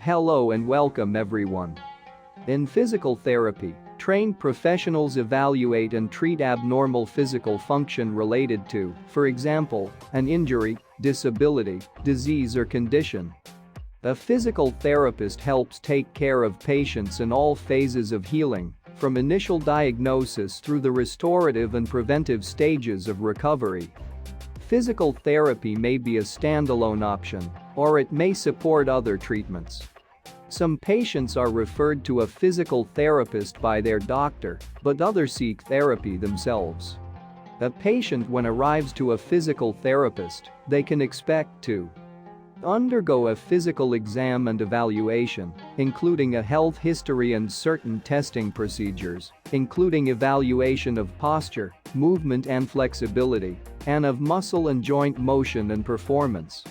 Hello and welcome everyone. In physical therapy, trained professionals evaluate and treat abnormal physical function related to, for example, an injury, disability, disease or condition. A physical therapist helps take care of patients in all phases of healing, from initial diagnosis through the restorative and preventive stages of recovery. Physical therapy may be a standalone option, or it may support other treatments. Some patients are referred to a physical therapist by their doctor, but others seek therapy themselves. A patient when arrives to a physical therapist, they can expect to undergo a physical exam and evaluation, including a health history and certain testing procedures, including evaluation of posture, movement and flexibility, and of muscle and joint motion and performance.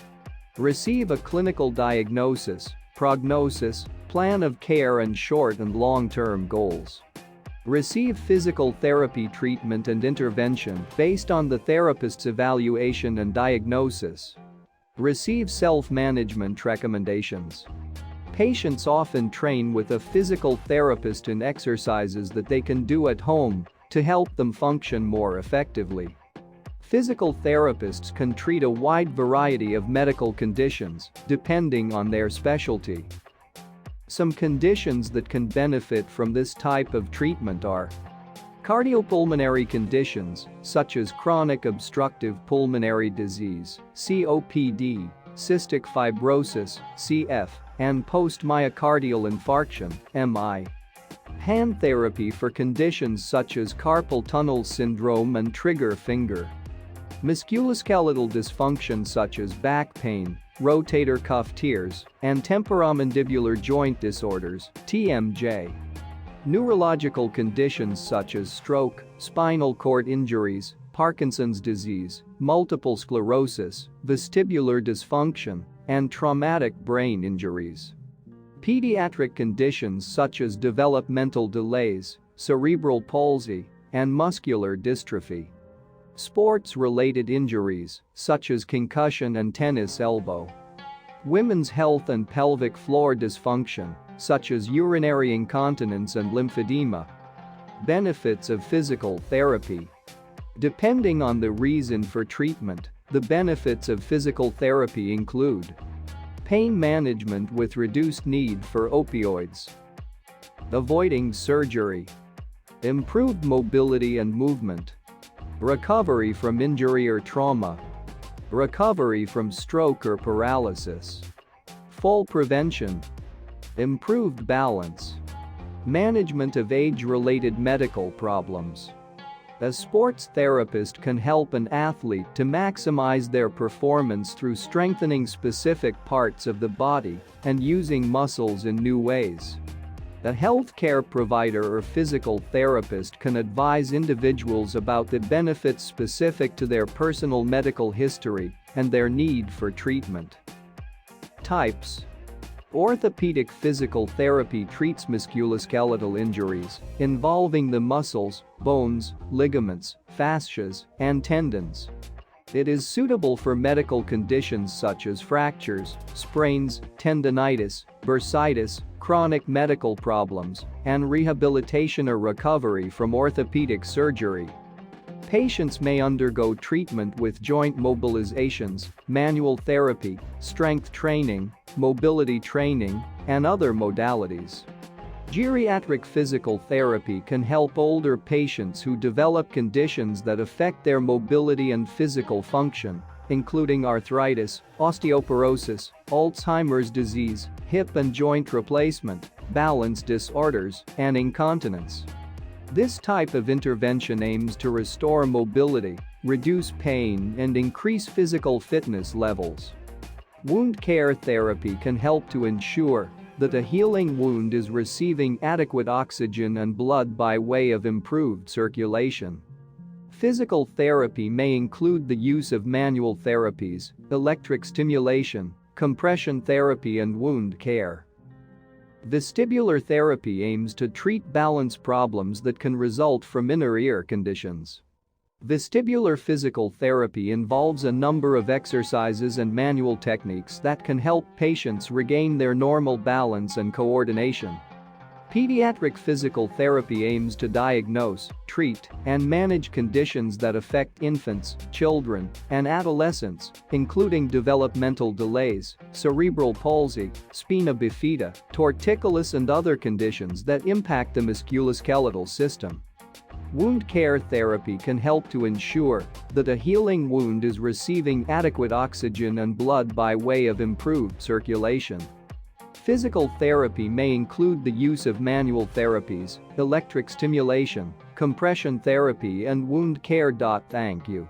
Receive a clinical diagnosis, prognosis, plan of care and short and long-term goals. Receive physical therapy treatment and intervention based on the therapist's evaluation and diagnosis. Receive self-management recommendations. Patients often train with a physical therapist in exercises that they can do at home to help them function more effectively. Physical therapists can treat a wide variety of medical conditions depending on their specialty. Some conditions that can benefit from this type of treatment are cardiopulmonary conditions, such as chronic obstructive pulmonary disease, COPD, cystic fibrosis, CF, and post-myocardial infarction, MI. Hand therapy for conditions such as carpal tunnel syndrome and trigger finger. Musculoskeletal dysfunction such as back pain, rotator cuff tears, and temporomandibular joint disorders, TMJ. Neurological conditions such as stroke, spinal cord injuries, Parkinson's disease, multiple sclerosis, vestibular dysfunction, and traumatic brain injuries. Pediatric conditions such as developmental delays, cerebral palsy, and muscular dystrophy. Sports-related injuries, such as concussion and tennis elbow. Women's health and pelvic floor dysfunction, such as urinary incontinence and lymphedema. Benefits of physical therapy. Depending on the reason for treatment, the benefits of physical therapy include pain management with reduced need for opioids, avoiding surgery, improved mobility and movement, recovery from injury or trauma, recovery from stroke or paralysis, fall prevention, improved balance, management of age-related medical problems. A sports therapist can help an athlete to maximize their performance through strengthening specific parts of the body and using muscles in new ways. A healthcare provider or physical therapist can advise individuals about the benefits specific to their personal medical history and their need for treatment. Types. Orthopedic physical therapy treats musculoskeletal injuries involving the muscles, bones, ligaments, fascias, and tendons. It is suitable for medical conditions such as fractures, sprains, tendinitis, bursitis, chronic medical problems, and rehabilitation or recovery from orthopedic surgery. Patients may undergo treatment with joint mobilizations, manual therapy, strength training, mobility training, and other modalities. Geriatric physical therapy can help older patients who develop conditions that affect their mobility and physical function, including arthritis, osteoporosis, Alzheimer's disease, hip and joint replacement, balance disorders, and incontinence. This type of intervention aims to restore mobility, reduce pain, and increase physical fitness levels. Wound care therapy can help to ensure that a healing wound is receiving adequate oxygen and blood by way of improved circulation. Physical therapy may include the use of manual therapies, electric stimulation, compression therapy, and wound care. Vestibular therapy aims to treat balance problems that can result from inner ear conditions. Vestibular physical therapy involves a number of exercises and manual techniques that can help patients regain their normal balance and coordination. Pediatric physical therapy aims to diagnose, treat, and manage conditions that affect infants, children, and adolescents, including developmental delays, cerebral palsy, spina bifida, torticollis, and other conditions that impact the musculoskeletal system. Wound care therapy can help to ensure that a healing wound is receiving adequate oxygen and blood by way of improved circulation. Physical therapy may include the use of manual therapies, electric stimulation, compression therapy, and wound care. Thank you.